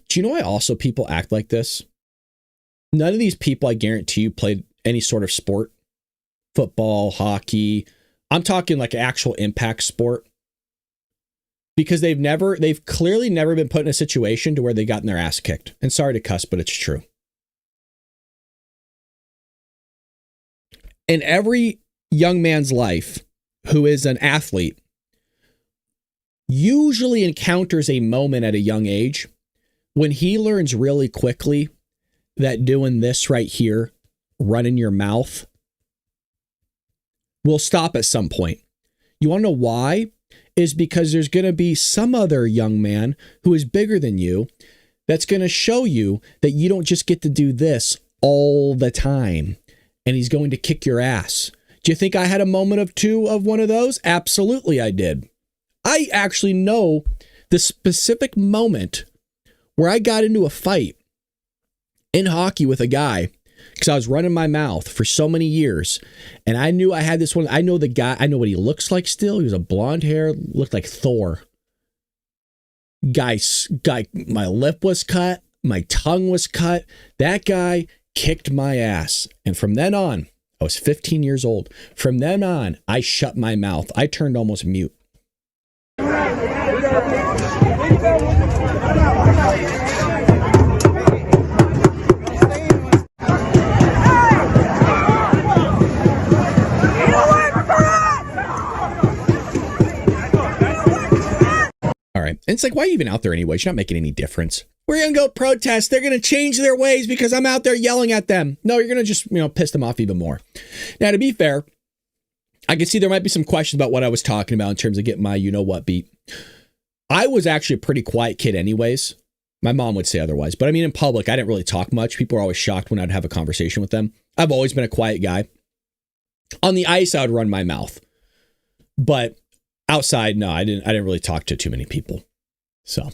Do you know why also people act like this? None of these people, I guarantee you, played any sort of sport. Football, hockey. I'm talking like actual impact sport. Because they've clearly never been put in a situation to where they gotten their ass kicked. And sorry to cuss, but it's true. In every young man's life who is an athlete usually encounters a moment at a young age when he learns really quickly that doing this right here, running your mouth, will stop at some point. You want to know why? Is because there's going to be some other young man who is bigger than you that's going to show you that you don't just get to do this all the time. And he's going to kick your ass. Do you think I had a moment of two of one of those? Absolutely I did. I actually know the specific moment where I got into a fight in hockey with a guy because I was running my mouth for so many years. And I knew I had this one. I know the guy. I know what he looks like still. He was a blonde hair, looked like Thor. Guy, my lip was cut. My tongue was cut. That guy kicked my ass. And from then on, I was 15 years old. From then on, I shut my mouth. I turned almost mute. And it's like, why are you even out there anyways? You're not making any difference. We're going to go protest. They're going to change their ways because I'm out there yelling at them. No, you're going to just, piss them off even more. Now, to be fair, I can see there might be some questions about what I was talking about in terms of getting my you-know-what beat. I was actually a pretty quiet kid anyways. My mom would say otherwise. But I mean, in public, I didn't really talk much. People were always shocked when I'd have a conversation with them. I've always been a quiet guy. On the ice, I would run my mouth. But outside, no, I didn't really talk to too many people. So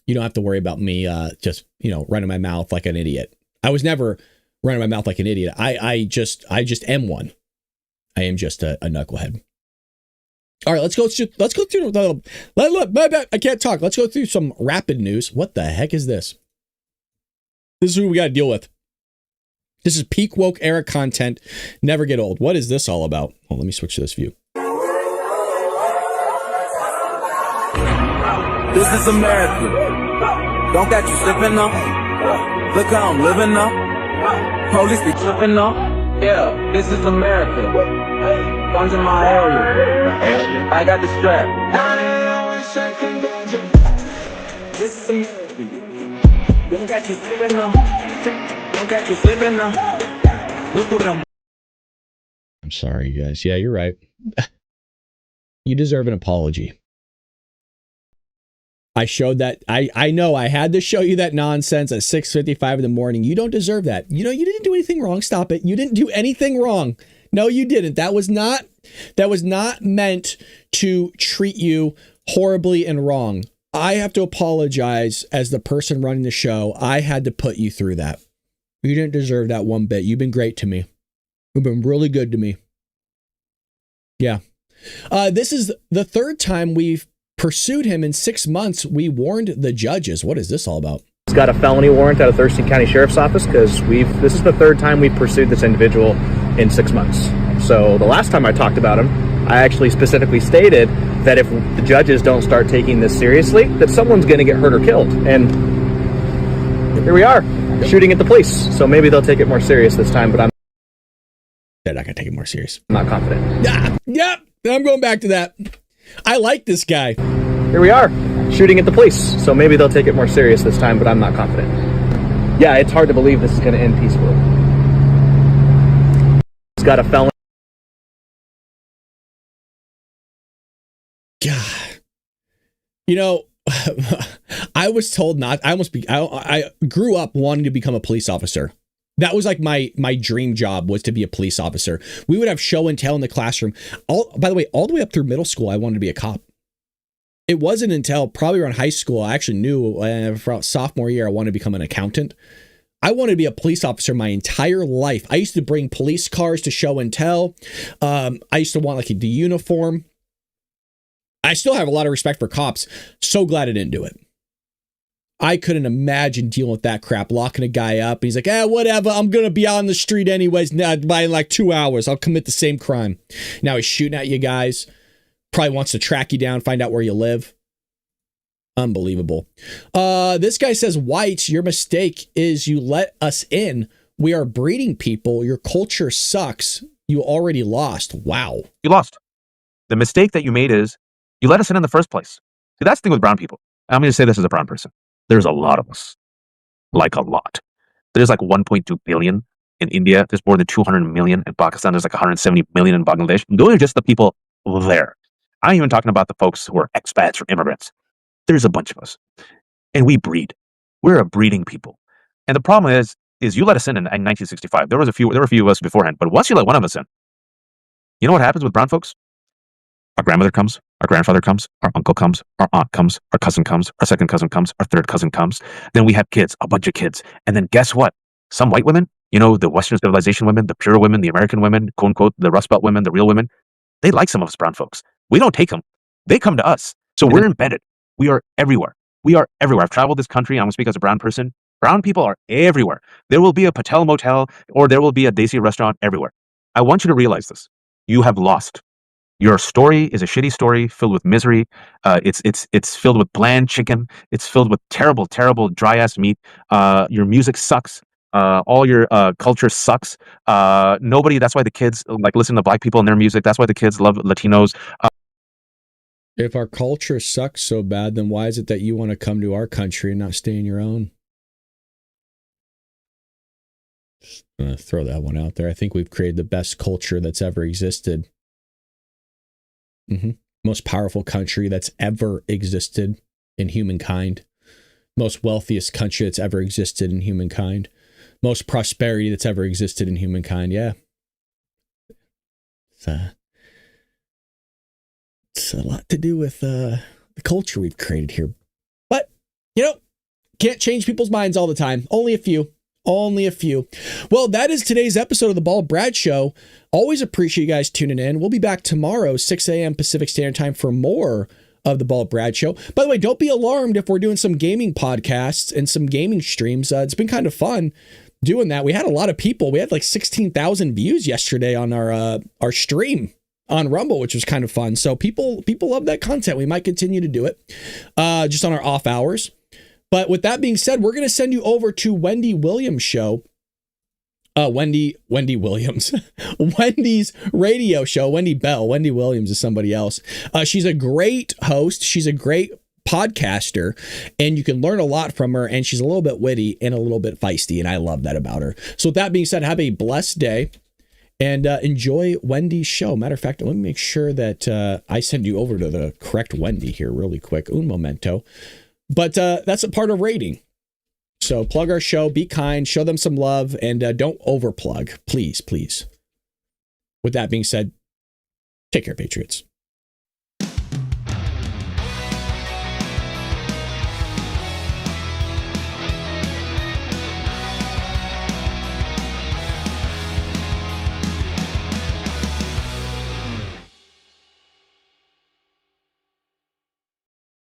you don't have to worry about me just running my mouth like an idiot. I was never running my mouth like an idiot. I just am one. I am just a knucklehead. All right, let's go through. I can't talk. Let's go through some rapid news. What the heck is this? This is who we got to deal with. This is peak woke era content. Never get old. What is this all about? Oh, let me switch to this view. This is America. Don't catch you slipping up. Look how I'm living up. Police be tripping up. Yeah, this is America. Guns in my area. I got the strap. This is America. Don't catch you slipping up. Don't catch you slipping up. Look what I'm sorry, you guys. Yeah, you're right. You deserve an apology. I showed that. I know I had to show you that nonsense at 6:55 in the morning. You don't deserve that. You didn't do anything wrong. Stop it. You didn't do anything wrong. No, you didn't. That was not meant to treat you horribly and wrong. I have to apologize as the person running the show. I had to put you through that. You didn't deserve that one bit. You've been great to me. You've been really good to me. Yeah. This is the third time we've pursued him in 6 months. We warned the judges. What is this all about? He's got a felony warrant out of Thurston County Sheriff's Office because this is the third time we've pursued this individual in 6 months. So the last time I talked about him, I actually specifically stated that if the judges don't start taking this seriously, that someone's going to get hurt or killed. And here we are, shooting at the police. So maybe they'll take it more serious this time, but they're not going to take it more serious. I'm not confident. Yep. I'm going back to that. I like this guy. Here we are, shooting at the police. So maybe they'll take it more serious this time, but I'm not confident. Yeah, it's hard to believe this is going to end peacefully. He's got a felony. God. I was told not. I grew up wanting to become a police officer. That was like my dream job, was to be a police officer. We would have show and tell in the classroom. By the way, all the way up through middle school, I wanted to be a cop. It wasn't until probably around high school I actually knew for sophomore year I wanted to become an accountant. I wanted to be a police officer my entire life. I used to bring police cars to show and tell. I used to want like the uniform. I still have a lot of respect for cops. So glad I didn't do it. I couldn't imagine dealing with that crap, locking a guy up. And he's like, whatever, I'm going to be out on the street anyways. Now, by like 2 hours, I'll commit the same crime. Now he's shooting at you guys. Probably wants to track you down, find out where you live. Unbelievable. This guy says, whites, your mistake is you let us in. We are breeding people. Your culture sucks. You already lost. Wow. You lost. The mistake that you made is you let us in the first place. See, that's the thing with brown people. I'm going to say this as a brown person. There's a lot of us. Like a lot. There's like 1.2 billion in India. There's more than 200 million in Pakistan. There's like 170 million in Bangladesh. Those are just the people there. I'm even talking about the folks who are expats or immigrants. There's a bunch of us. And we breed. We're a breeding people. And the problem is you let us in 1965. There were a few of us beforehand. But once you let one of us in, you know what happens with brown folks? Our grandmother comes, our grandfather comes, our uncle comes, our aunt comes, our cousin comes, our second cousin comes, our third cousin comes. Then we have kids, a bunch of kids. And then guess what? Some white women, the Western civilization women, the pure women, the American women, quote unquote, the Rust Belt women, the real women, they like some of us brown folks. We don't take them. They come to us. So we're embedded. We are everywhere. We are everywhere. I've traveled this country. I'm going to speak as a brown person. Brown people are everywhere. There will be a Patel motel or there will be a Desi restaurant everywhere. I want you to realize this. You have lost. Your story is a shitty story filled with misery. It's filled with bland chicken. It's filled with terrible, terrible dry ass meat. Your music sucks. All your culture sucks. Nobody. That's why the kids like listen to black people and their music. That's why the kids love Latinos. If our culture sucks so bad, then why is it that you want to come to our country and not stay in your own? Just gonna throw that one out there. I think we've created the best culture that's ever existed. Most powerful country that's ever existed in humankind. Most wealthiest country that's ever existed in humankind. Most prosperity that's ever existed in humankind. Yeah. It's a lot to do with the culture we've created here. But, can't change people's minds all the time. Only a few. Only a few. Well, that is today's episode of the Bald Brad Show. Always appreciate you guys tuning in. We'll be back tomorrow, 6 a.m. Pacific Standard Time for more of the Bald Brad Show. By the way, don't be alarmed if we're doing some gaming podcasts and some gaming streams. It's been kind of fun doing that. We had a lot of people. We had like 16,000 views yesterday on our stream on Rumble, which was kind of fun. So people love that content. We might continue to do it just on our off hours. But with that being said, we're going to send you over to Wendy Williams' show. Wendy Williams. Wendy's radio show. Wendy Bell. Wendy Williams is somebody else. She's a great host. She's a great podcaster, and you can learn a lot from her, and she's a little bit witty and a little bit feisty, and I love that about her. So with that being said, have a blessed day and enjoy Wendy's show. Matter of fact, let me make sure that I send you over to the correct Wendy here really quick. Un momento. But that's a part of rating. So plug our show, be kind, show them some love, and don't overplug. Please, please. With that being said, take care, Patriots.